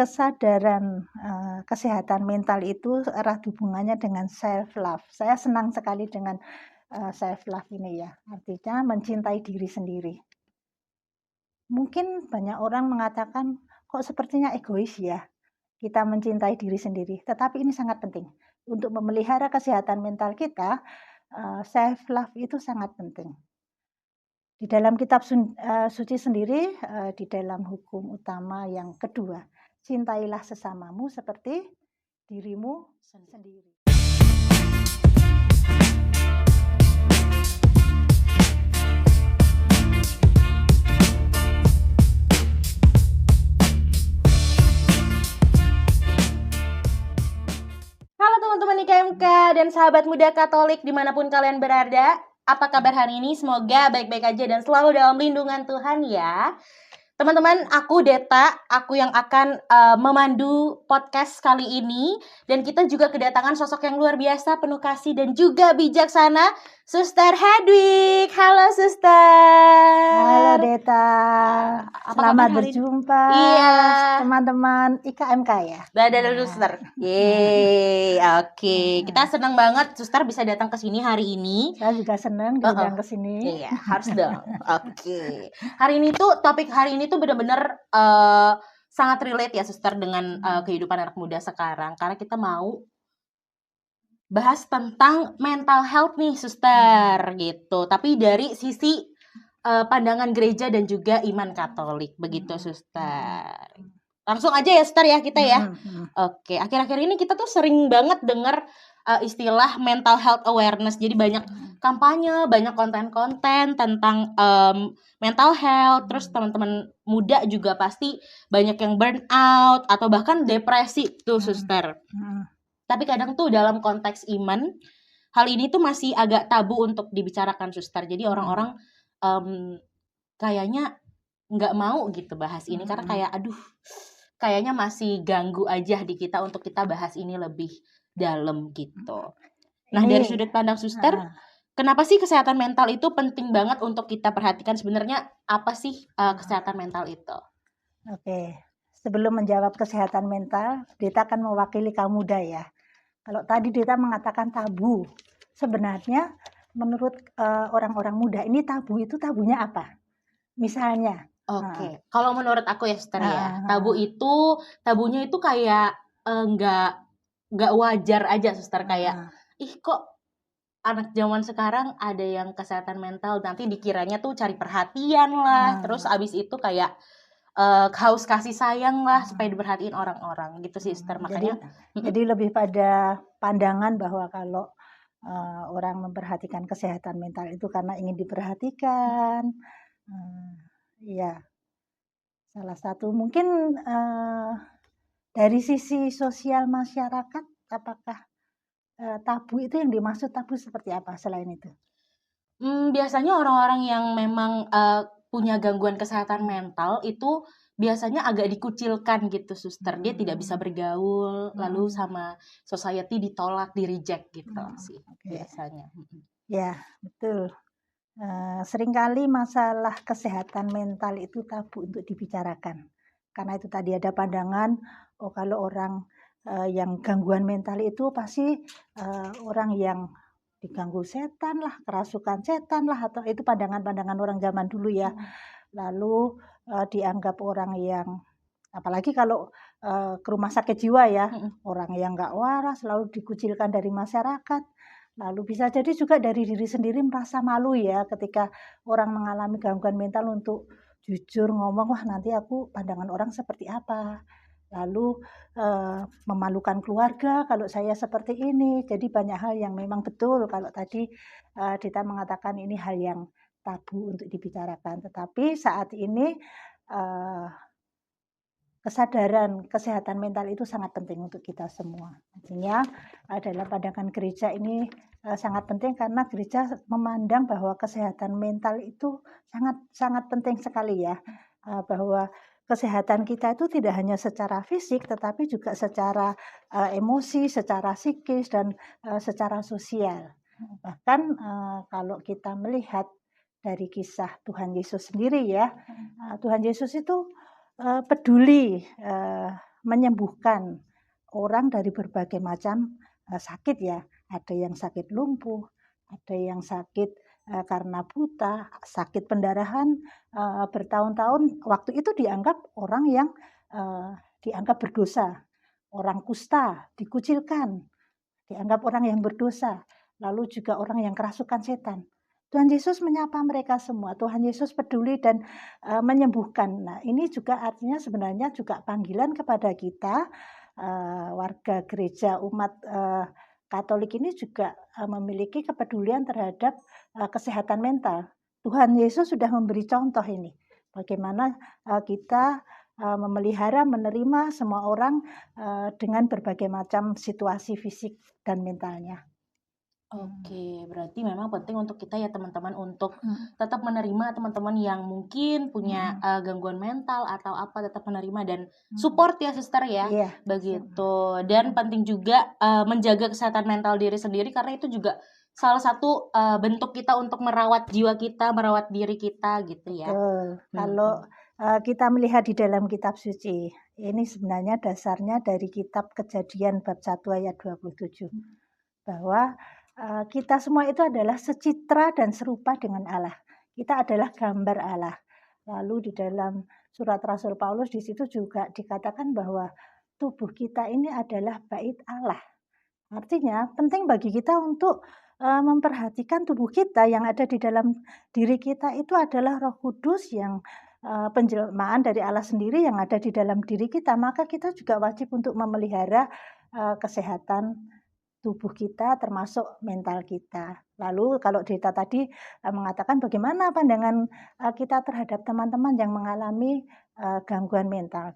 kesadaran, kesehatan mental itu erat hubungannya dengan self love. Saya senang sekali dengan, self love ini ya, artinya mencintai diri sendiri. Mungkin banyak orang mengatakan, "Kok sepertinya egois ya, kita mencintai diri sendiri?" Tetapi ini sangat penting. Untuk memelihara kesehatan mental kita, self love itu sangat penting. Di dalam kitab suci sendiri, di dalam hukum utama yang kedua, cintailah sesamamu seperti dirimu sendiri. Halo teman-teman IKMK dan sahabat muda Katolik dimanapun kalian berada. Apa kabar hari ini? Semoga baik-baik aja dan selalu dalam lindungan Tuhan ya. Teman-teman, aku Deta, aku yang akan memandu podcast kali ini. Dan kita juga kedatangan sosok yang luar biasa, penuh kasih dan juga bijaksana, Suster Hedwig. Halo Suster. Halo Deta, selamat berjumpa teman-teman IKMK ya. Dadah Suster. Yeay, oke. Kita senang banget Suster bisa datang ke sini hari ini. Saya juga senang diundang ke sini. Iya, harus dong. Oke. Topik hari ini tuh benar-benar sangat relate ya Suster dengan kehidupan anak muda sekarang, karena kita mau bahas tentang mental health nih Suster gitu. Tapi dari sisi pandangan gereja dan juga iman Katolik begitu Suster. Langsung aja ya Suster ya kita ya. Oke, akhir-akhir ini kita tuh sering banget dengar istilah mental health awareness. Jadi banyak kampanye, banyak konten-konten tentang mental health. Terus teman-teman muda juga pasti banyak yang burn out atau bahkan depresi tuh Suster. Tapi kadang tuh dalam konteks iman, hal ini tuh masih agak tabu untuk dibicarakan Suster. Jadi orang-orang kayaknya nggak mau gitu bahas ini karena kayak kayaknya masih ganggu aja di kita untuk kita bahas ini lebih dalam gitu. Nah, dari sudut pandang Suster, kenapa sih kesehatan mental itu penting banget untuk kita perhatikan? Sebenarnya apa sih kesehatan mental itu? Oke, sebelum menjawab kesehatan mental, Deta akan mewakili kaum muda ya. Kalau tadi Deta mengatakan tabu, sebenarnya menurut orang-orang muda ini tabunya apa? Misalnya, Oke, kalau menurut aku ya Suster ya, tabunya itu kayak nggak wajar aja Suster, kayak kok anak zaman sekarang ada yang kesehatan mental, nanti dikiranya tuh cari perhatian lah, terus abis itu kayak haus kasih sayang lah supaya diperhatiin orang-orang gitu sih Suster. Makanya jadi lebih pada pandangan bahwa kalau orang memperhatikan kesehatan mental itu karena ingin diperhatikan. Ya, salah satu mungkin dari sisi sosial masyarakat, apakah tabu itu yang dimaksud tabu seperti apa selain itu? Biasanya orang-orang yang memang punya gangguan kesehatan mental itu biasanya agak dikucilkan gitu Suster. Dia tidak bisa bergaul, lalu sama society ditolak, di-reject gitu sih biasanya. Ya, betul. Seringkali masalah kesehatan mental itu tabu untuk dibicarakan. Karena itu tadi ada pandangan, kalau orang yang gangguan mental itu pasti orang yang diganggu setan lah, kerasukan setan lah, atau itu pandangan-pandangan orang zaman dulu ya. Lalu dianggap orang yang, apalagi kalau ke rumah sakit jiwa ya, orang yang nggak waras lalu dikucilkan dari masyarakat. Lalu bisa jadi juga dari diri sendiri merasa malu ya ketika orang mengalami gangguan mental untuk jujur ngomong, wah nanti aku pandangan orang seperti apa. Lalu memalukan keluarga kalau saya seperti ini. Jadi banyak hal yang memang betul kalau tadi Dita mengatakan ini hal yang tabu untuk dibicarakan. Tetapi saat ini kesadaran kesehatan mental itu sangat penting untuk kita semua. Artinya dalam pandangan gereja ini sangat penting karena gereja memandang bahwa kesehatan mental itu sangat penting sekali ya. Bahwa kesehatan kita itu tidak hanya secara fisik tetapi juga secara emosi, secara psikis dan secara sosial. Bahkan kalau kita melihat dari kisah Tuhan Yesus sendiri ya, Tuhan Yesus itu peduli, menyembuhkan orang dari berbagai macam, sakit ya. Ada yang sakit lumpuh, ada yang sakit, karena buta, sakit pendarahan, bertahun-tahun, waktu itu dianggap orang yang, dianggap berdosa. Orang kusta dikucilkan, dianggap orang yang berdosa, lalu juga orang yang kerasukan setan. Tuhan Yesus menyapa mereka semua, Tuhan Yesus peduli dan, menyembuhkan. Nah, ini juga artinya sebenarnya juga panggilan kepada kita, warga gereja umat, Katolik ini juga, memiliki kepedulian terhadap, kesehatan mental. Tuhan Yesus sudah memberi contoh ini, bagaimana, kita, memelihara, menerima semua orang, dengan berbagai macam situasi fisik dan mentalnya. Oke, berarti memang penting untuk kita ya teman-teman untuk Mhm, tetap menerima teman-teman yang mungkin punya, mhm, gangguan mental atau apa, tetap menerima dan mhm. support ya Suster ya, Iya, begitu. Dan mhm, penting juga, menjaga kesehatan mental diri sendiri karena itu juga salah satu, bentuk kita untuk merawat jiwa kita, merawat diri kita gitu ya. betul. Kalau, Mhm. kita melihat di dalam kitab suci, ini sebenarnya dasarnya dari kitab Kejadian bab 1 ayat 27, bahwa, kita semua itu adalah secitra dan serupa dengan Allah. Kita adalah gambar Allah. Lalu di dalam surat Rasul Paulus di situ juga dikatakan bahwa tubuh kita ini adalah bait Allah. Artinya penting bagi kita untuk, memperhatikan tubuh kita yang ada di dalam diri kita itu adalah Roh Kudus yang, penjelmaan dari Allah sendiri yang ada di dalam diri kita. Maka kita juga wajib untuk memelihara, kesehatan tubuh kita termasuk mental kita. Lalu kalau Dita tadi, mengatakan bagaimana pandangan, kita terhadap teman-teman yang mengalami, gangguan mental.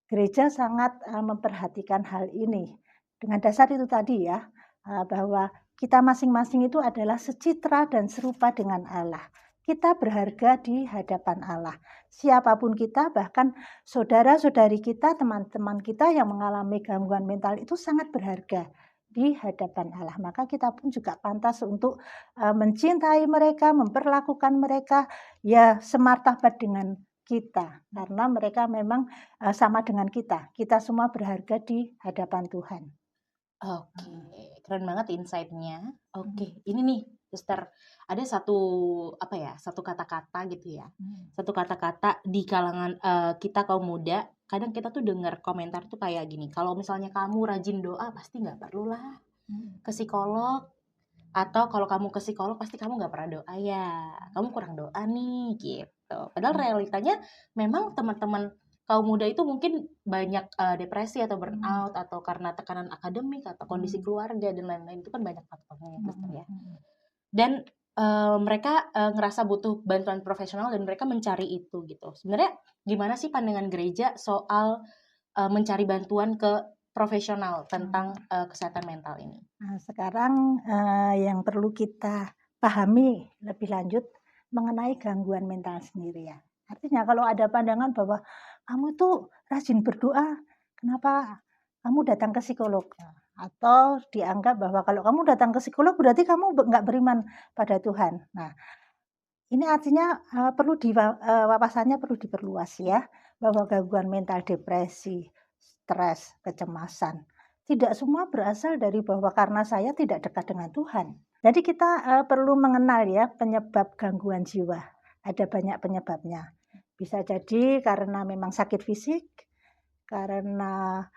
Gereja sangat, memperhatikan hal ini. Dengan dasar itu tadi ya, bahwa kita masing-masing itu adalah secitra dan serupa dengan Allah. Kita berharga di hadapan Allah. Siapapun kita, bahkan saudara-saudari kita, teman-teman kita yang mengalami gangguan mental itu sangat berharga di hadapan Allah. Maka kita pun juga pantas untuk, mencintai mereka, memperlakukan mereka ya semartabat dengan kita, karena mereka memang sama dengan kita. Kita semua berharga di hadapan Tuhan. Oke, Mhm, keren banget insight-nya. mhm, Oke, ini nih, Suster, ada satu, apa ya, satu kata-kata gitu ya, mhm, satu kata-kata di kalangan, kita kaum muda, kadang kita tuh dengar komentar tuh kayak gini, "Kalau misalnya kamu rajin doa pasti nggak perlulah mhm, ke psikolog," atau, "Kalau kamu ke psikolog pasti kamu nggak pernah doa ya, kamu kurang doa nih," gitu. Padahal mhm, realitanya memang teman-teman kaum muda itu mungkin banyak, depresi atau mhm, burnout atau karena tekanan akademik atau kondisi mhm, keluarga dan lain-lain, itu kan banyak faktornya ya, Sister, mhm, ya. mhm. Dan, mereka, ngerasa butuh bantuan profesional dan mereka mencari itu gitu. Sebenarnya gimana sih pandangan gereja soal, mencari bantuan ke profesional tentang, Mhm. kesehatan mental ini? Nah, sekarang, yang perlu kita pahami lebih lanjut mengenai gangguan mental sendiri ya. Artinya kalau ada pandangan bahwa, "Kamu tuh rajin berdoa, kenapa kamu datang ke psikolog?" Atau dianggap bahwa kalau kamu datang ke psikolog berarti kamu nggak beriman pada Tuhan. Nah, ini artinya, wawasannya perlu diperluas ya, bahwa gangguan mental, depresi, stres, kecemasan, tidak semua berasal dari bahwa karena saya tidak dekat dengan Tuhan. Jadi kita, perlu mengenal ya penyebab gangguan jiwa, ada banyak penyebabnya. Bisa jadi karena memang sakit fisik, karena,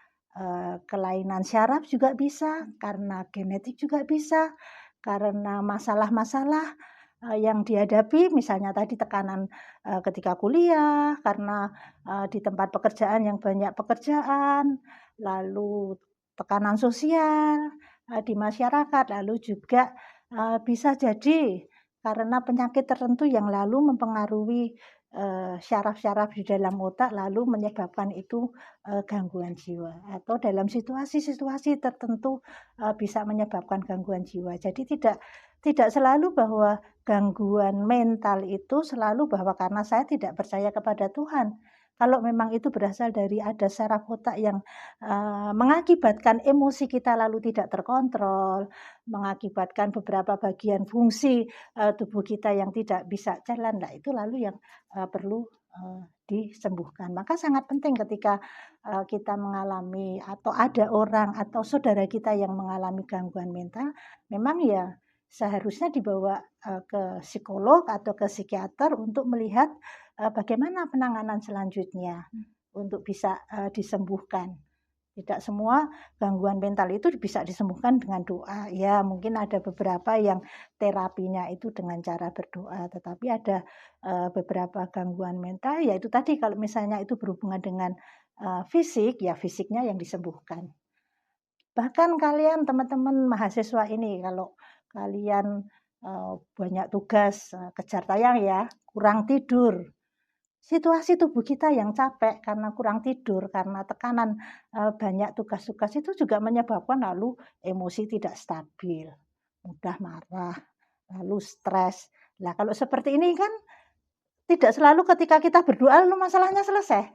kelainan syaraf juga bisa, karena genetik juga bisa, karena masalah-masalah, yang dihadapi misalnya tadi tekanan, ketika kuliah, karena, di tempat pekerjaan yang banyak pekerjaan, lalu tekanan sosial, di masyarakat, lalu juga, bisa jadi karena penyakit tertentu yang lalu mempengaruhi, syaraf-syaraf di dalam otak lalu menyebabkan itu, gangguan jiwa atau dalam situasi-situasi tertentu, bisa menyebabkan gangguan jiwa. Jadi tidak selalu bahwa gangguan mental itu selalu bahwa karena saya tidak percaya kepada Tuhan. Kalau memang itu berasal dari ada saraf otak yang, mengakibatkan emosi kita lalu tidak terkontrol, mengakibatkan beberapa bagian fungsi, tubuh kita yang tidak bisa jalan, nah itu lalu yang, perlu, disembuhkan. Maka sangat penting ketika kita mengalami atau ada orang atau saudara kita yang mengalami gangguan mental, memang ya seharusnya dibawa ke psikolog atau ke psikiater untuk melihat bagaimana penanganan selanjutnya untuk bisa disembuhkan. Tidak semua gangguan mental itu bisa disembuhkan dengan doa. Ya, mungkin ada beberapa yang terapinya itu dengan cara berdoa, tetapi ada beberapa gangguan mental, ya itu tadi kalau misalnya itu berhubungan dengan fisik, ya fisiknya yang disembuhkan. Bahkan kalian teman-teman mahasiswa ini kalau kalian banyak tugas, kejar tayang ya, kurang tidur. Situasi tubuh kita yang capek karena kurang tidur, karena tekanan banyak tugas-tugas itu juga menyebabkan lalu emosi tidak stabil, mudah marah, lalu stres. Nah, kalau seperti ini kan tidak selalu ketika kita berdoa lalu masalahnya selesai.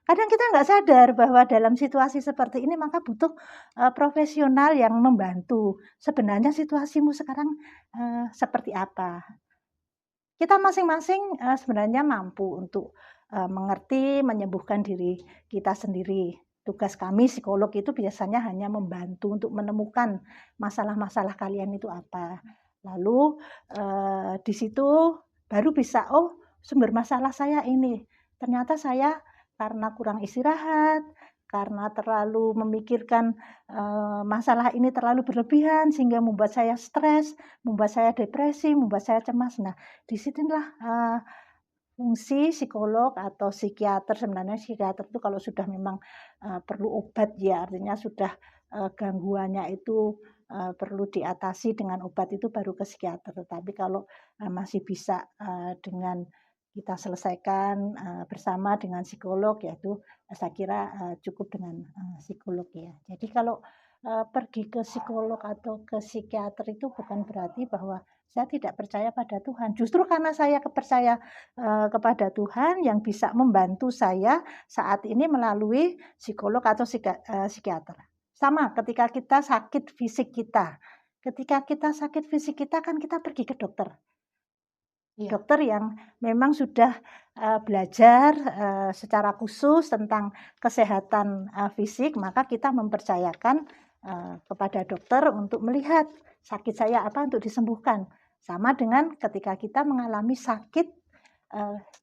Kadang kita nggak sadar bahwa dalam situasi seperti ini maka butuh profesional yang membantu. Sebenarnya situasimu sekarang seperti apa? Kita masing-masing sebenarnya mampu untuk mengerti, menyembuhkan diri kita sendiri. Tugas kami psikolog itu biasanya hanya membantu untuk menemukan masalah-masalah kalian itu apa. Lalu di situ baru bisa, oh sumber masalah saya ini. Ternyata saya karena kurang istirahat, karena terlalu memikirkan masalah ini terlalu berlebihan sehingga membuat saya stres, membuat saya depresi, membuat saya cemas. Nah, disinilah fungsi psikolog atau psikiater. Sebenarnya psikiater itu kalau sudah memang perlu obat ya, artinya sudah gangguannya itu perlu diatasi dengan obat itu baru ke psikiater. Tetapi kalau masih bisa dengan kita selesaikan bersama dengan psikolog, yaitu saya kira cukup dengan psikolog ya. Jadi kalau pergi ke psikolog atau ke psikiater itu bukan berarti bahwa saya tidak percaya pada Tuhan. Justru karena saya percaya kepada Tuhan yang bisa membantu saya saat ini melalui psikolog atau psikiater. Sama ketika kita sakit fisik kita. Ketika kita sakit fisik kita kan kita pergi ke dokter. Iya. Dokter yang memang sudah belajar secara khusus tentang kesehatan fisik, maka kita mempercayakan kepada dokter untuk melihat sakit saya apa untuk disembuhkan. Sama dengan ketika kita mengalami sakit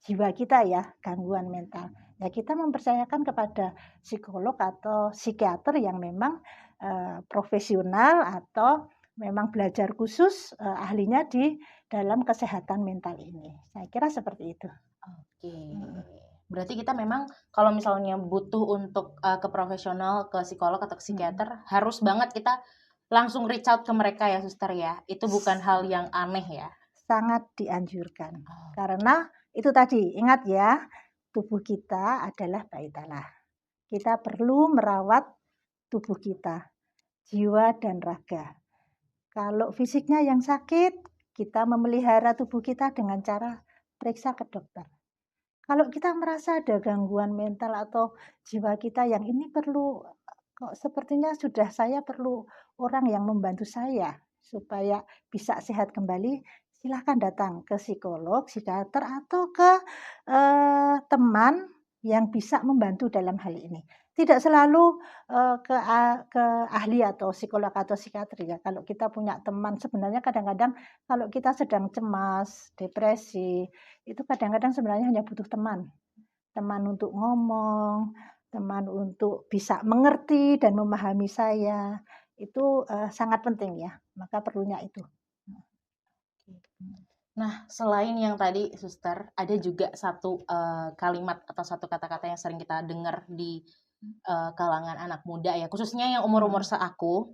jiwa kita ya, gangguan mental. Ya kita mempercayakan kepada psikolog atau psikiater yang memang profesional atau memang belajar khusus ahlinya di dalam kesehatan mental ini. Saya kira seperti itu. Oke. Berarti kita memang kalau misalnya butuh untuk ke profesional, ke psikolog atau ke psikiater, harus banget kita langsung reach out ke mereka ya, Suster ya. Itu bukan hal yang aneh ya. Sangat dianjurkan. Karena itu tadi, ingat ya, tubuh kita adalah bait Allah. Kita perlu merawat tubuh kita, jiwa dan raga. Kalau fisiknya yang sakit, kita memelihara tubuh kita dengan cara periksa ke dokter. Kalau kita merasa ada gangguan mental atau jiwa kita yang ini perlu, kok sepertinya sudah saya perlu orang yang membantu saya supaya bisa sehat kembali, silahkan datang ke psikolog, psikiater atau ke teman yang bisa membantu dalam hal ini. Tidak selalu ke ahli atau psikolog atau psikiater ya. Kalau kita punya teman, sebenarnya kadang-kadang kalau kita sedang cemas, depresi, itu kadang-kadang sebenarnya hanya butuh teman. Teman untuk ngomong, teman untuk bisa mengerti dan memahami saya. Itu sangat penting ya, maka perlunya itu. Nah, selain yang tadi, Suster, ada juga satu kalimat atau satu kata-kata yang sering kita dengar di kalangan anak muda ya, khususnya yang umur-umur seaku.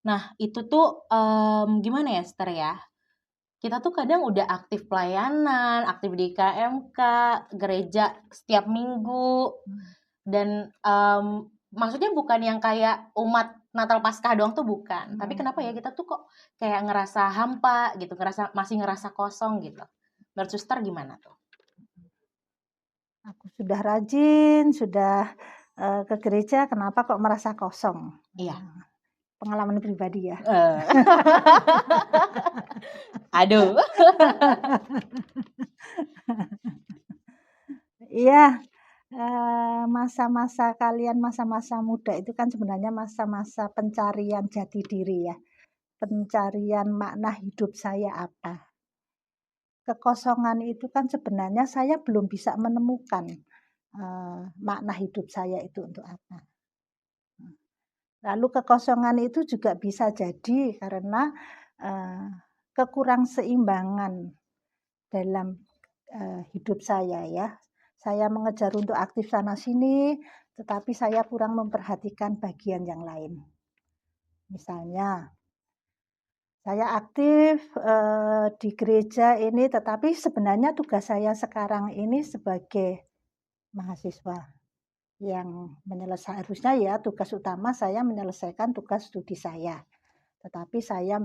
Nah, itu tuh gimana ya, Suster ya? Kita tuh kadang udah aktif pelayanan, aktif di KMK, gereja setiap minggu, dan maksudnya bukan yang kayak umat Natal Paskah doang tuh bukan. Tapi kenapa ya kita tuh kok kayak ngerasa hampa gitu, masih ngerasa kosong gitu. Menurut Suster gimana tuh? Aku sudah rajin, sudah ke gereja, kenapa kok merasa kosong? Iya. Pengalaman pribadi ya. Aduh. Iya, masa-masa kalian, masa-masa muda itu kan sebenarnya masa-masa pencarian jati diri ya, pencarian makna hidup saya apa. Kekosongan itu kan sebenarnya saya belum bisa menemukan, makna hidup saya itu untuk apa. Lalu kekosongan itu juga bisa jadi karena, eee, kekurangseimbangan dalam, hidup saya ya. Saya mengejar untuk aktif sana sini, tetapi saya kurang memperhatikan bagian yang lain. Misalnya, saya aktif, di gereja ini, tetapi sebenarnya tugas saya sekarang ini sebagai mahasiswa yang harusnya ya tugas utama saya menyelesaikan tugas studi saya. Tetapi saya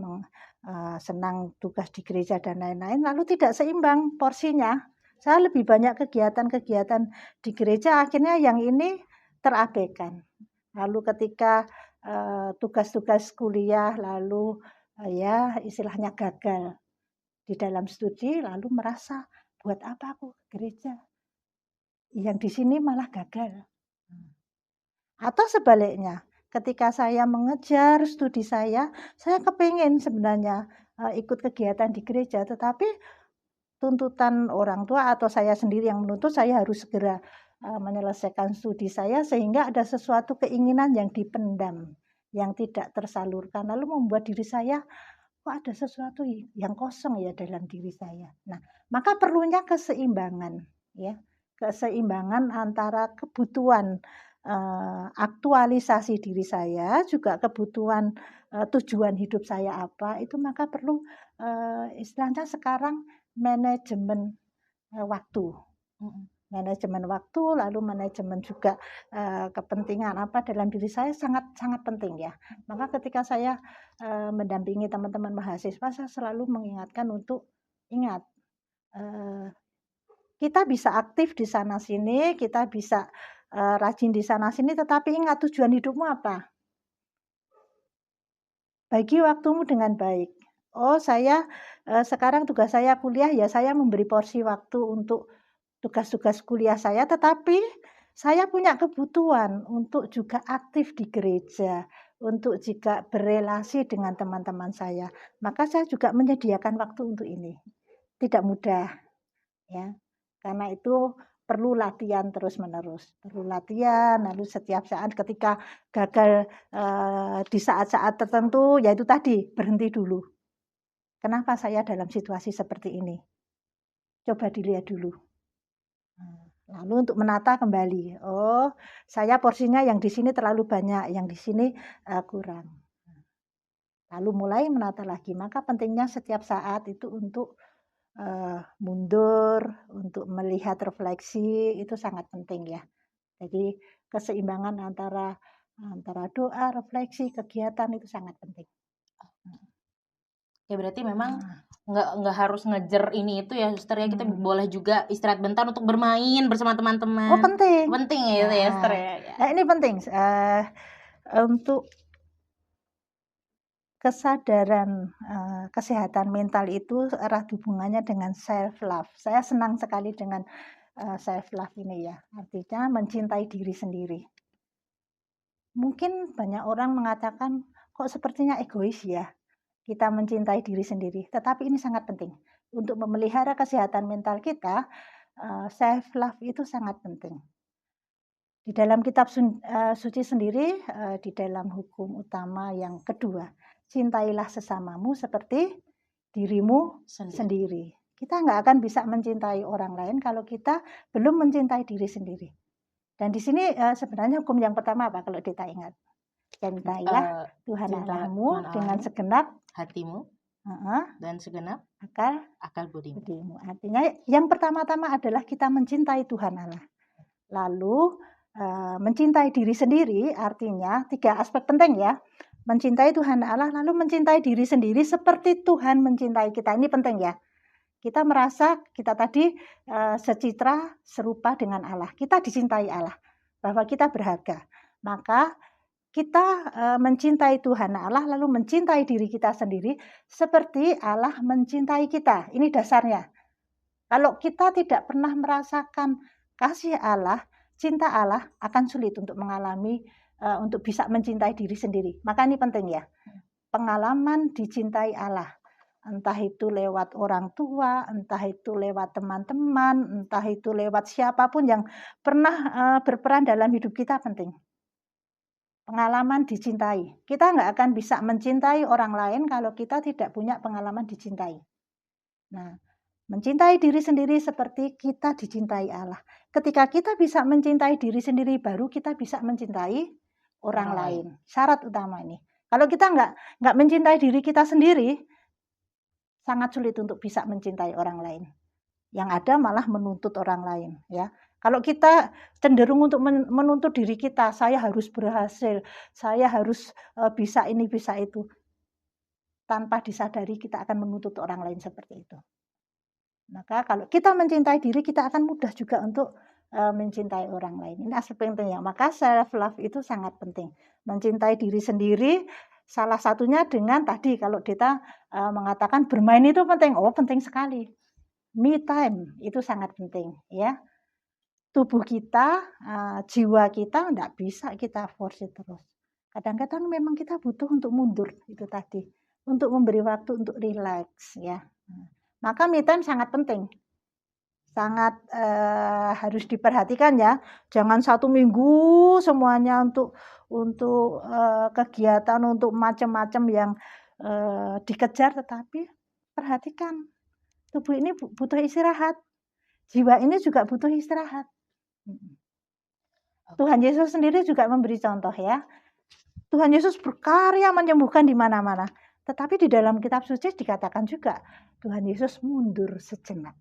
senang tugas di gereja dan lain-lain, lalu tidak seimbang porsinya. Saya lebih banyak kegiatan-kegiatan di gereja, akhirnya yang ini terabaikan. Lalu ketika, tugas-tugas kuliah, lalu, ya istilahnya gagal di dalam studi, lalu merasa, "Buat apa aku ke gereja? Yang di sini malah gagal." Atau sebaliknya, ketika saya mengejar studi saya kepengen sebenarnya, ikut kegiatan di gereja, tetapi tuntutan orang tua atau saya sendiri yang menuntut saya harus segera, menyelesaikan studi saya sehingga ada sesuatu keinginan yang dipendam, yang tidak tersalurkan, lalu membuat diri saya, "Kok ada sesuatu yang kosong ya dalam diri saya?" Nah, maka perlunya keseimbangan ya, keseimbangan antara kebutuhan, aktualisasi diri saya, juga kebutuhan, tujuan hidup saya apa, itu maka perlu, istilahnya sekarang manajemen, waktu. Manajemen waktu, lalu manajemen juga, kepentingan apa dalam diri saya sangat sangat penting ya. Maka ketika saya, mendampingi teman-teman mahasiswa, saya selalu mengingatkan untuk ingat, eee, kita bisa aktif di sana sini, kita bisa, rajin di sana sini, tetapi ingat tujuan hidupmu apa? Bagi waktumu dengan baik. Oh saya, sekarang tugas saya kuliah, ya saya memberi porsi waktu untuk tugas-tugas kuliah saya, tetapi saya punya kebutuhan untuk juga aktif di gereja, untuk juga berelasi dengan teman-teman saya. Maka saya juga menyediakan waktu untuk ini. Tidak mudah ya, karena itu perlu latihan terus-menerus, perlu latihan, lalu setiap saat ketika gagal, di saat-saat tertentu, ya itu tadi, berhenti dulu. Kenapa saya dalam situasi seperti ini? Coba dilihat dulu. Lalu untuk menata kembali, oh saya porsinya yang di sini terlalu banyak, yang di sini, kurang. Lalu mulai menata lagi, maka pentingnya setiap saat itu untuk, mundur, untuk melihat refleksi, itu sangat penting ya. Jadi keseimbangan antara antara doa, refleksi, kegiatan itu sangat penting. Ya berarti memang Nah. nggak harus ngejar ini itu ya Suster ya, kita boleh juga istirahat bentar untuk bermain bersama Oh teman-teman. penting. Penting ya itu ya Suster ya? Ya. Ini penting, untuk kesadaran, kesehatan mental itu erat hubungannya dengan self love. Saya senang sekali dengan, self love ini ya, artinya mencintai diri sendiri. Mungkin banyak orang mengatakan, "Kok sepertinya egois ya, kita mencintai diri sendiri?" Tetapi ini sangat penting. Untuk memelihara kesehatan mental kita, self love itu sangat penting. Di dalam kitab suci sendiri, di dalam hukum utama yang kedua, cintailah sesamamu seperti dirimu sendiri. Kita nggak akan bisa mencintai orang lain kalau kita belum mencintai diri sendiri. Dan di sini, sebenarnya hukum yang pertama apa kalau kita ingat? Cintailah Tuhan Allahmu dengan segenap hatimu dan segenap akal budimu. Artinya yang pertama-tama adalah kita mencintai Tuhan Allah. Lalu, mencintai diri sendiri artinya 3 aspek penting ya. Mencintai Tuhan Allah, lalu mencintai diri sendiri seperti Tuhan mencintai kita. Ini penting ya. Kita merasa kita tadi, secitra serupa dengan Allah. Kita dicintai Allah, bahwa kita berharga. Maka kita, mencintai Tuhan Allah, lalu mencintai diri kita sendiri seperti Allah mencintai kita. Ini dasarnya. Kalau kita tidak pernah merasakan kasih Allah, cinta Allah akan sulit untuk mengalami, untuk bisa mencintai diri sendiri. Maka ini penting ya, pengalaman dicintai Allah. Entah itu lewat orang tua, entah itu lewat teman-teman, entah itu lewat siapapun yang pernah berperan dalam hidup kita penting. Pengalaman dicintai. Kita nggak akan bisa mencintai orang lain kalau kita tidak punya pengalaman dicintai. Nah, mencintai diri sendiri seperti kita dicintai Allah. Ketika kita bisa mencintai diri sendiri, baru kita bisa mencintai orang lain. Syarat utama ini. Kalau kita nggak mencintai diri kita sendiri, sangat sulit untuk bisa mencintai orang lain. Yang ada malah menuntut orang lain, ya. Kalau kita cenderung untuk menuntut diri kita, saya harus berhasil, saya harus bisa ini, bisa itu. Tanpa disadari kita akan menuntut orang lain seperti itu. Maka kalau kita mencintai diri, kita akan mudah juga untuk mencintai orang lain. Ini aspek penting ya. Maka self love itu sangat penting. Mencintai diri sendiri, salah satunya dengan tadi kalau kita mengatakan bermain itu penting. Oh, penting sekali. Me time itu sangat penting ya. Tubuh kita, jiwa kita enggak bisa kita force terus. Kadang-kadang memang kita butuh untuk mundur itu tadi, untuk memberi waktu untuk rileks ya. Maka me time sangat penting. Sangat harus diperhatikan ya. Jangan 1 minggu semuanya untuk kegiatan, untuk macam-macam yang dikejar, tetapi perhatikan tubuh ini butuh istirahat. Jiwa ini juga butuh istirahat. Tuhan Yesus sendiri juga memberi contoh ya. Tuhan Yesus berkarya menyembuhkan di mana-mana. Tetapi di dalam kitab suci dikatakan juga Tuhan Yesus mundur sejenak.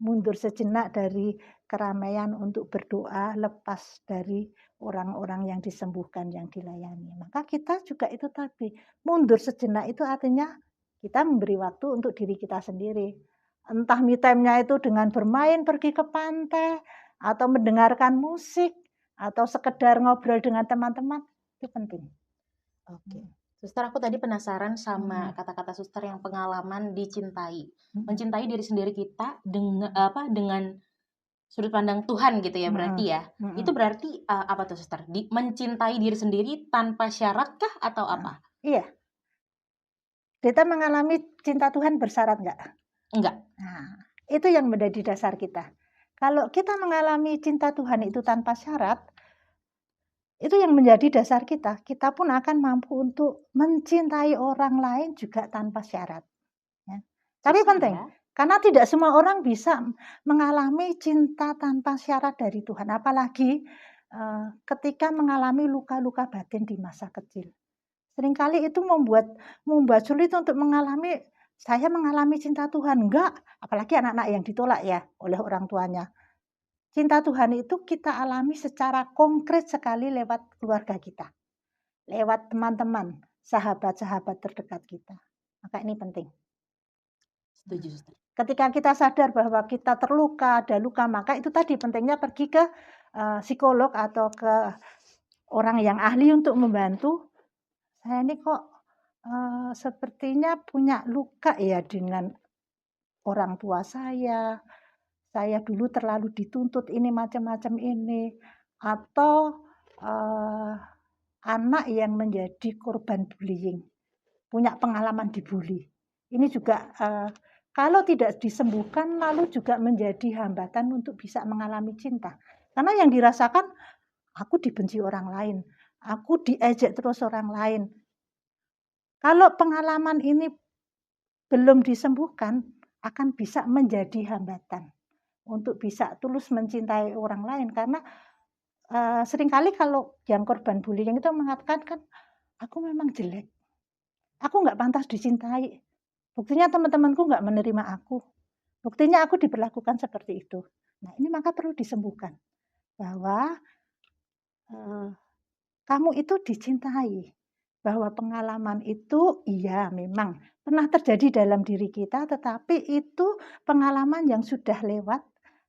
Mundur sejenak dari keramaian untuk berdoa, lepas dari orang-orang yang disembuhkan, yang dilayani. Maka kita juga itu tadi, mundur sejenak itu artinya kita memberi waktu untuk diri kita sendiri. Entah me time-nya itu dengan bermain, pergi ke pantai, atau mendengarkan musik, atau sekedar ngobrol dengan teman-teman, itu penting. Oke. Suster, aku tadi penasaran sama kata-kata suster yang pengalaman dicintai. Mencintai diri sendiri kita dengan sudut pandang Tuhan gitu ya berarti ya. Itu berarti apa tuh suster? Mencintai diri sendiri tanpa syarat kah atau apa? Iya. Kita mengalami cinta Tuhan bersyarat nggak? Enggak. Nah, itu yang menjadi dasar kita. Kalau kita mengalami cinta Tuhan itu tanpa syarat, itu yang menjadi dasar kita. Kita pun akan mampu untuk mencintai orang lain juga tanpa syarat. Ya. Tapi penting, karena tidak semua orang bisa mengalami cinta tanpa syarat dari Tuhan. Apalagi ketika mengalami luka-luka batin di masa kecil. Seringkali itu membuat sulit untuk saya mengalami cinta Tuhan. Enggak, apalagi anak-anak yang ditolak ya oleh orang tuanya. Cinta Tuhan itu kita alami secara konkret sekali lewat keluarga kita. Lewat teman-teman, sahabat-sahabat terdekat kita. Maka ini penting. Setuju. Ketika kita sadar bahwa kita terluka, ada luka, maka itu tadi pentingnya pergi ke psikolog atau ke orang yang ahli untuk membantu. Saya ini kok sepertinya punya luka ya dengan orang tua saya dulu terlalu dituntut ini macam-macam ini, atau anak yang menjadi korban bullying, punya pengalaman dibully. Ini juga kalau tidak disembuhkan lalu juga menjadi hambatan untuk bisa mengalami cinta. Karena yang dirasakan, aku dibenci orang lain, aku diejek terus orang lain. Kalau pengalaman ini belum disembuhkan, akan bisa menjadi hambatan untuk bisa tulus mencintai orang lain. Karena seringkali kalau yang korban bullying itu mengatakan kan, aku memang jelek, aku nggak pantas dicintai. Buktinya teman-temanku nggak menerima aku. Buktinya aku diperlakukan seperti itu. Nah, ini maka perlu disembuhkan bahwa kamu itu dicintai. Bahwa pengalaman itu iya memang pernah terjadi dalam diri kita, tetapi itu pengalaman yang sudah lewat.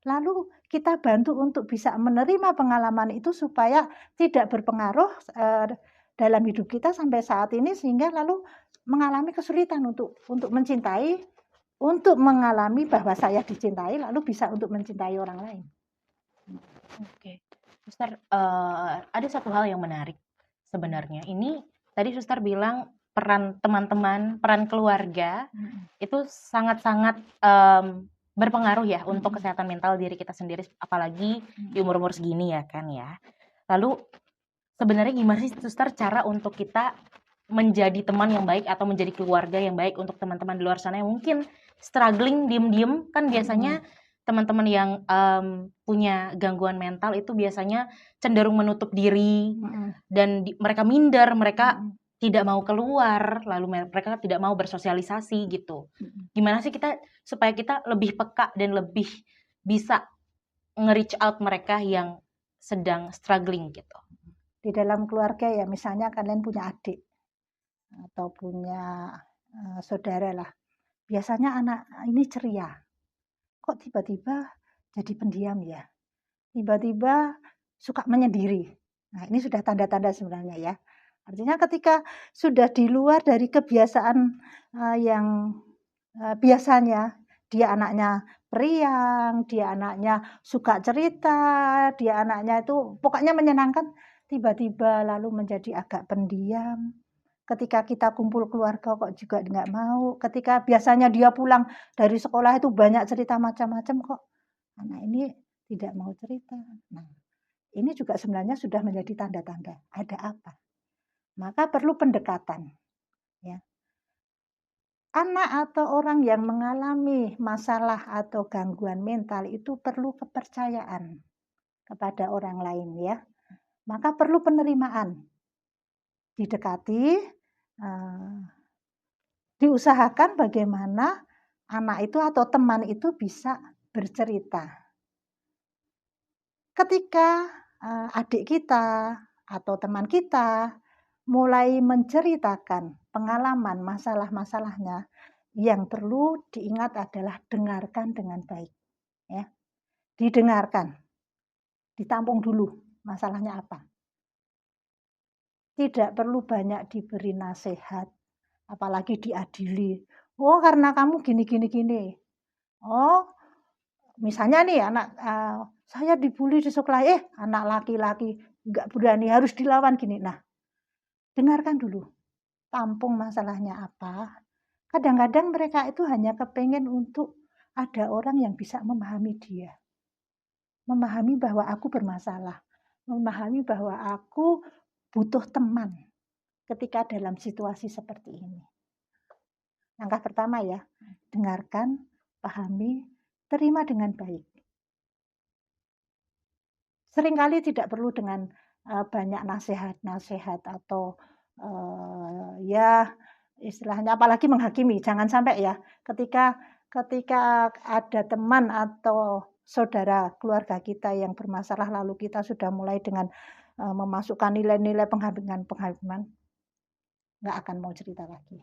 Lalu kita bantu untuk bisa menerima pengalaman itu supaya tidak berpengaruh dalam hidup kita sampai saat ini, sehingga lalu mengalami kesulitan untuk mencintai untuk mengalami bahwa saya dicintai, lalu bisa untuk mencintai orang lain. Oke. Suster, ada satu hal yang menarik sebenarnya. Ini tadi Suster bilang peran teman-teman, peran keluarga itu sangat-sangat berpengaruh ya untuk kesehatan mental diri kita sendiri, apalagi di umur-umur segini ya kan ya. Lalu sebenarnya gimana sih Suster cara untuk kita menjadi teman yang baik atau menjadi keluarga yang baik untuk teman-teman di luar sana yang mungkin struggling diem-diem, kan biasanya teman-teman yang punya gangguan mental itu biasanya cenderung menutup diri dan mereka minder, mereka tidak mau keluar, lalu mereka tidak mau bersosialisasi gitu. Gimana sih kita supaya kita lebih peka dan lebih bisa nge-reach out mereka yang sedang struggling gitu? Di dalam keluarga ya, misalnya kalian punya adik atau punya saudara lah, biasanya anak ini ceria, kok tiba-tiba jadi pendiam ya, tiba-tiba suka menyendiri. Nah, ini sudah tanda-tanda sebenarnya ya. Artinya ketika sudah di luar dari kebiasaan yang biasanya, dia anaknya periang, dia anaknya suka cerita, dia anaknya itu pokoknya menyenangkan, tiba-tiba lalu menjadi agak pendiam. Ketika kita kumpul keluarga kok juga nggak mau, ketika biasanya dia pulang dari sekolah itu banyak cerita macam-macam, kok anak ini tidak mau cerita. Nah, ini juga sebenarnya sudah menjadi tanda-tanda, ada apa? Maka perlu pendekatan, ya. Anak atau orang yang mengalami masalah atau gangguan mental itu perlu kepercayaan kepada orang lain ya. Maka perlu penerimaan, didekati, diusahakan bagaimana anak itu atau teman itu bisa bercerita. Ketika adik kita atau teman kita mulai menceritakan pengalaman masalah-masalahnya, yang perlu diingat adalah dengarkan dengan baik. Ya. Didengarkan, ditampung dulu masalahnya apa. Tidak perlu banyak diberi nasihat, apalagi diadili. Oh, karena kamu gini. Oh, misalnya nih anak saya dibully di sekolah, anak laki-laki nggak berani, harus dilawan gini. Nah, dengarkan dulu, tampung masalahnya apa. Kadang-kadang mereka itu hanya kepengen untuk ada orang yang bisa memahami dia. Memahami bahwa aku bermasalah, memahami bahwa aku butuh teman ketika dalam situasi seperti ini. Langkah pertama ya, dengarkan, pahami, terima dengan baik. Seringkali tidak perlu dengan banyak nasihat-nasihat atau ya istilahnya apalagi menghakimi, jangan sampai ya ketika ada teman atau saudara keluarga kita yang bermasalah lalu kita sudah mulai dengan memasukkan nilai-nilai penghakiman, nggak akan mau cerita lagi.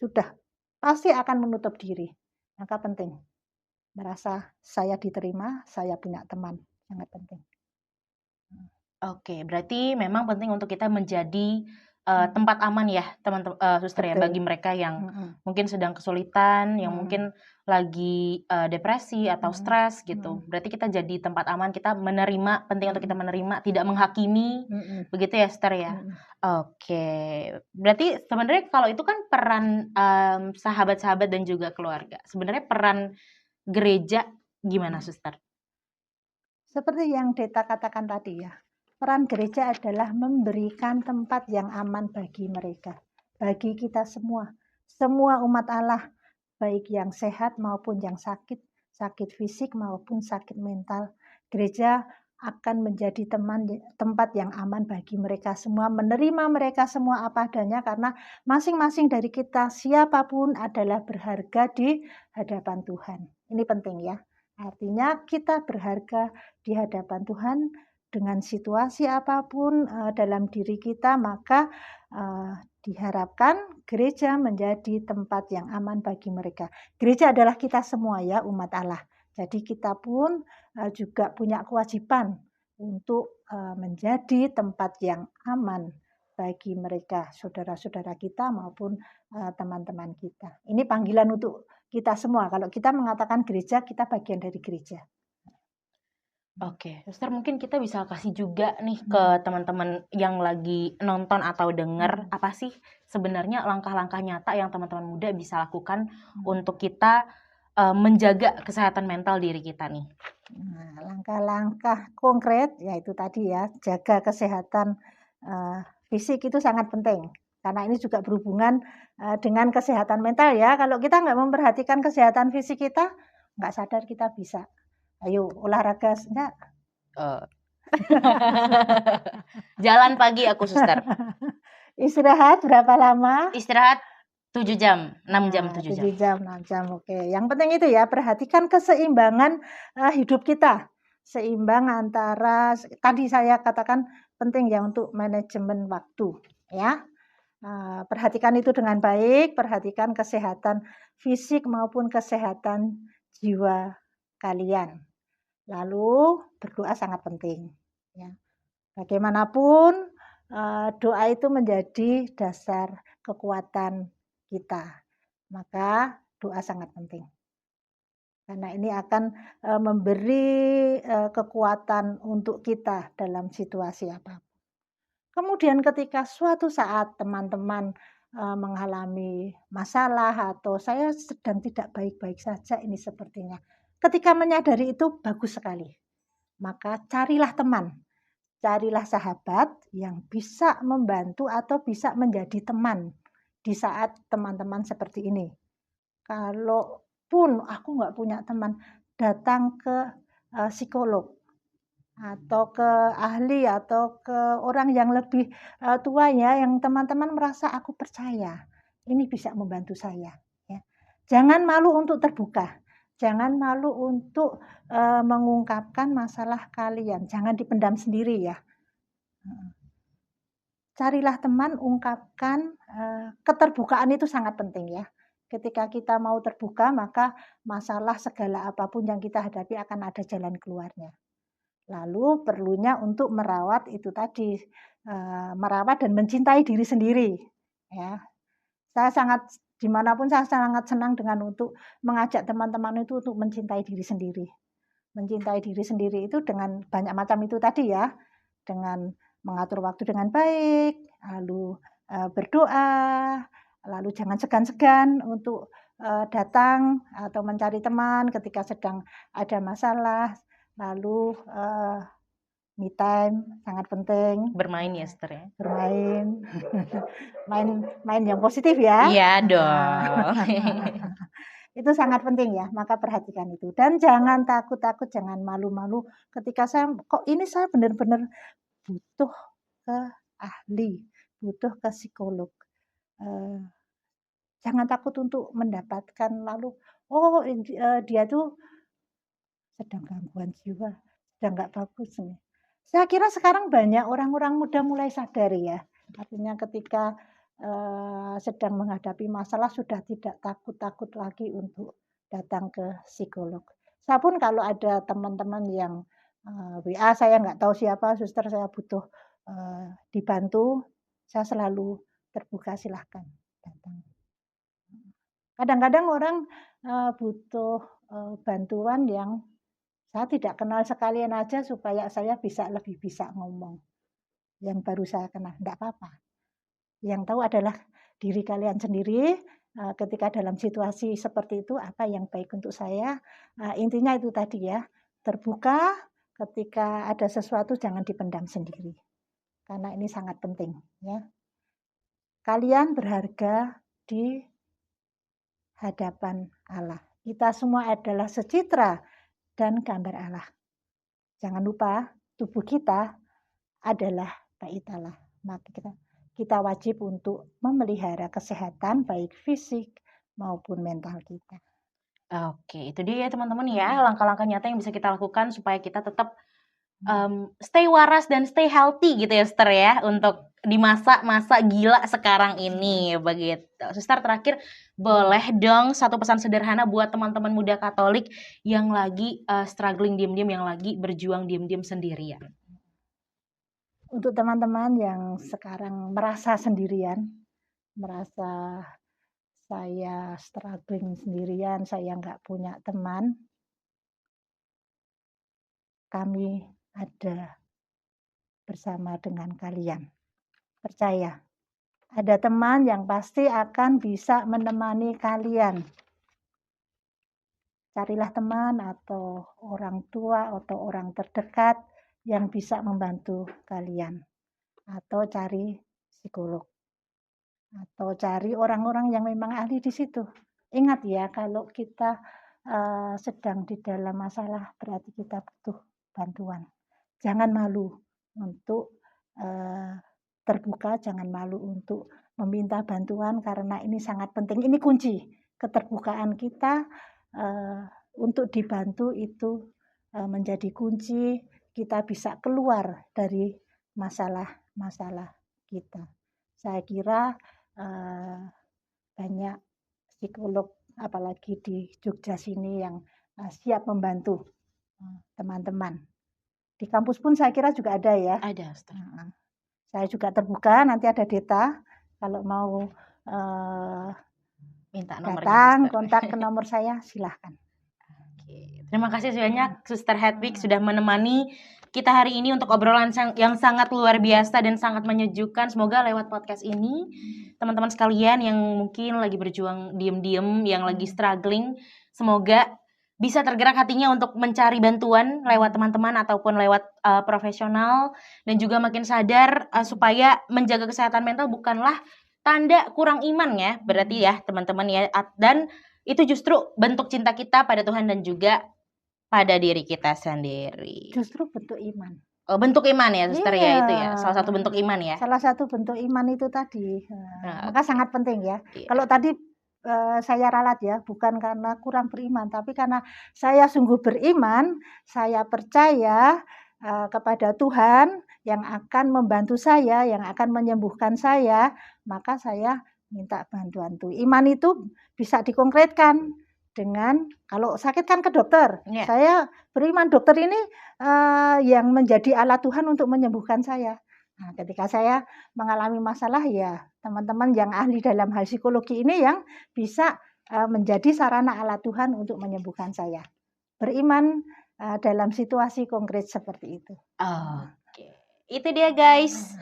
Sudah pasti akan menutup diri. Maka penting merasa saya diterima, saya punya teman, sangat penting. Oke, berarti memang penting untuk kita menjadi tempat aman ya, teman-teman Suster ya, Betul. bagi mereka yang mungkin sedang kesulitan, yang mungkin lagi depresi atau stres gitu. Berarti kita jadi tempat aman, kita menerima, penting untuk kita menerima, tidak menghakimi, begitu ya, Suster ya. Oke, berarti sebenarnya kalau itu kan peran sahabat-sahabat dan juga keluarga. Sebenarnya peran gereja gimana, Suster? Seperti yang Deta katakan tadi ya, peran gereja adalah memberikan tempat yang aman bagi mereka, bagi kita semua umat Allah, baik yang sehat maupun yang sakit fisik maupun sakit mental. Gereja akan menjadi tempat yang aman bagi mereka semua, menerima mereka semua apa adanya, karena masing-masing dari kita siapapun adalah berharga di hadapan Tuhan. Ini penting ya. Artinya kita berharga di hadapan Tuhan dengan situasi apapun dalam diri kita, maka diharapkan gereja menjadi tempat yang aman bagi mereka. Gereja adalah kita semua ya, umat Allah. Jadi kita pun juga punya kewajiban untuk menjadi tempat yang aman bagi mereka, saudara-saudara kita maupun teman-teman kita. Ini panggilan untuk kita semua. Kalau kita mengatakan gereja, kita bagian dari gereja. Oke, Suster mungkin kita bisa kasih juga nih ke teman-teman yang lagi nonton atau denger, apa sih sebenarnya langkah-langkah nyata yang teman-teman muda bisa lakukan untuk kita menjaga kesehatan mental diri kita nih. Nah, langkah-langkah konkret yaitu tadi ya, jaga kesehatan fisik itu sangat penting. Karena ini juga berhubungan dengan kesehatan mental ya. Kalau kita nggak memperhatikan kesehatan fisik kita, nggak sadar kita bisa. Ayo olahraga enggak? Jalan pagi aku, Suster. Istirahat berapa lama? Istirahat 7 jam, 6 jam, 7 jam. 7 jam, 6 jam, oke. Yang penting itu ya, perhatikan keseimbangan hidup kita. Seimbang antara, tadi saya katakan penting ya untuk manajemen waktu. Ya, perhatikan itu dengan baik, perhatikan kesehatan fisik maupun kesehatan jiwa kalian. Lalu berdoa sangat penting. Ya. Bagaimanapun doa itu menjadi dasar kekuatan kita. Maka doa sangat penting. Karena ini akan memberi kekuatan untuk kita dalam situasi apapun. Kemudian ketika suatu saat teman-teman mengalami masalah atau saya sedang tidak baik-baik saja ini sepertinya. Ketika menyadari itu bagus sekali. Maka carilah teman. Carilah sahabat yang bisa membantu atau bisa menjadi teman di saat teman-teman seperti ini. Kalaupun aku nggak punya teman, datang ke psikolog atau ke ahli atau ke orang yang lebih tua ya, yang teman-teman merasa aku percaya, ini bisa membantu saya. Ya. Jangan malu untuk terbuka. Jangan malu untuk mengungkapkan masalah kalian. Jangan dipendam sendiri ya. Carilah teman, ungkapkan. Keterbukaan itu sangat penting ya. Ketika kita mau terbuka, maka masalah segala apapun yang kita hadapi akan ada jalan keluarnya. Lalu perlunya untuk merawat itu tadi, merawat dan mencintai diri sendiri. Ya, saya sangat dimanapun saya sangat senang dengan untuk mengajak teman-teman itu untuk mencintai diri sendiri. Mencintai diri sendiri itu dengan banyak macam itu tadi ya, dengan mengatur waktu dengan baik, lalu berdoa, lalu jangan segan-segan untuk datang atau mencari teman ketika sedang ada masalah, lalu me time sangat penting. Bermain ya, Sister ya? Bermain. main yang positif ya. Iya dong. Itu sangat penting ya, maka perhatikan itu. Dan jangan takut-takut, jangan malu-malu ketika saya benar-benar butuh ke ahli, butuh ke psikolog. Jangan takut untuk mendapatkan lalu, dia tuh sedang gangguan jiwa, sedang nggak bagus nih. Saya kira sekarang banyak orang-orang muda mulai sadar ya. Artinya ketika sedang menghadapi masalah sudah tidak takut-takut lagi untuk datang ke psikolog. Saya pun kalau ada teman-teman yang WA saya nggak tahu siapa, suster saya butuh dibantu, saya selalu terbuka silahkan datang. Kadang-kadang orang butuh bantuan yang saya tidak kenal sekalian aja supaya saya lebih bisa ngomong. Yang baru saya kenal, enggak apa-apa. Yang tahu adalah diri kalian sendiri, ketika dalam situasi seperti itu apa yang baik untuk saya. Intinya itu tadi ya, terbuka ketika ada sesuatu jangan dipendam sendiri. Karena ini sangat penting ya. Kalian berharga di hadapan Allah. Kita semua adalah secitra dan gambar Allah. Jangan lupa tubuh kita adalah bait Allah. Maka kita wajib untuk memelihara kesehatan baik fisik maupun mental kita. Oke, itu dia ya teman-teman ya, langkah-langkah nyata yang bisa kita lakukan supaya kita tetap stay waras dan stay healthy gitu ya, Sister ya, untuk di masa-masa gila sekarang ini begitu. Sister, terakhir boleh dong satu pesan sederhana buat teman-teman muda Katolik yang lagi struggling diam-diam, yang lagi berjuang diam-diam sendirian. Untuk teman-teman yang sekarang merasa sendirian, merasa saya struggling sendirian, saya nggak punya teman, kami ada bersama dengan kalian. Percaya, ada teman yang pasti akan bisa menemani kalian. Carilah teman atau orang tua atau orang terdekat yang bisa membantu kalian. Atau cari psikolog. Atau cari orang-orang yang memang ahli di situ. Ingat ya, kalau kita sedang di dalam masalah berarti kita butuh bantuan. Jangan malu untuk terbuka, jangan malu untuk meminta bantuan karena ini sangat penting. Ini kunci keterbukaan kita untuk dibantu itu menjadi kunci kita bisa keluar dari masalah-masalah kita. Saya kira banyak psikolog apalagi di Jogja sini yang siap membantu teman-teman. Di kampus pun saya kira juga ada ya. Ada, Ustaz. Saya juga terbuka, nanti ada Deta kalau mau Minta nomornya, datang Suster. kontak ke nomor saya silahkan. Oke. Terima kasih banyak Suster Hedwig sudah menemani kita hari ini untuk obrolan yang sangat luar biasa dan sangat menyejukkan. Semoga lewat podcast ini teman-teman sekalian yang mungkin lagi berjuang diem-diem, yang lagi struggling, semoga bisa tergerak hatinya untuk mencari bantuan lewat teman-teman ataupun lewat profesional, dan juga makin sadar supaya menjaga kesehatan mental bukanlah tanda kurang iman ya, berarti ya teman-teman ya, dan itu justru bentuk cinta kita pada Tuhan dan juga pada diri kita sendiri. Justru bentuk iman. Oh, bentuk iman ya, Suster ya, itu ya. Iya. Salah satu bentuk iman ya. Salah satu bentuk iman itu tadi. Maka sangat penting ya. Iya. Kalau tadi saya ralat ya, bukan karena kurang beriman, tapi karena saya sungguh beriman, saya percaya kepada Tuhan yang akan membantu saya, yang akan menyembuhkan saya, maka saya minta bantuan tuh. Iman itu bisa dikonkretkan dengan kalau sakit kan ke dokter. Iya. Saya beriman dokter ini yang menjadi alat Tuhan untuk menyembuhkan saya. Nah, ketika saya mengalami masalah ya teman-teman yang ahli dalam hal psikologi ini yang bisa menjadi sarana alat Tuhan untuk menyembuhkan saya. Beriman dalam situasi konkret seperti itu. Oke. Itu dia guys,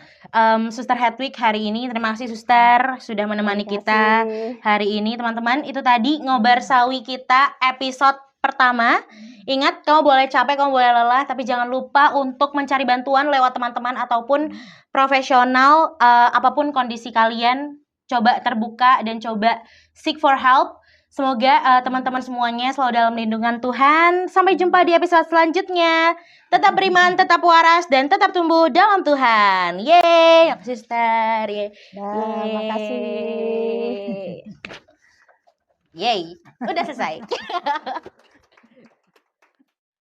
Suster Hedwig hari ini. Terima kasih Suster sudah menemani kita hari ini teman-teman. Itu tadi ngobar sawi kita episode pertama. Ingat, kamu boleh capek, kamu boleh lelah, tapi jangan lupa untuk mencari bantuan lewat teman-teman ataupun profesional. Apapun kondisi kalian, coba terbuka dan coba seek for help. Semoga teman-teman semuanya selalu dalam lindungan Tuhan. Sampai jumpa di episode selanjutnya. Tetap beriman, tetap waras, dan tetap tumbuh dalam Tuhan. Yeay, Suster. Yeay. Terima kasih. Yeay. Udah selesai.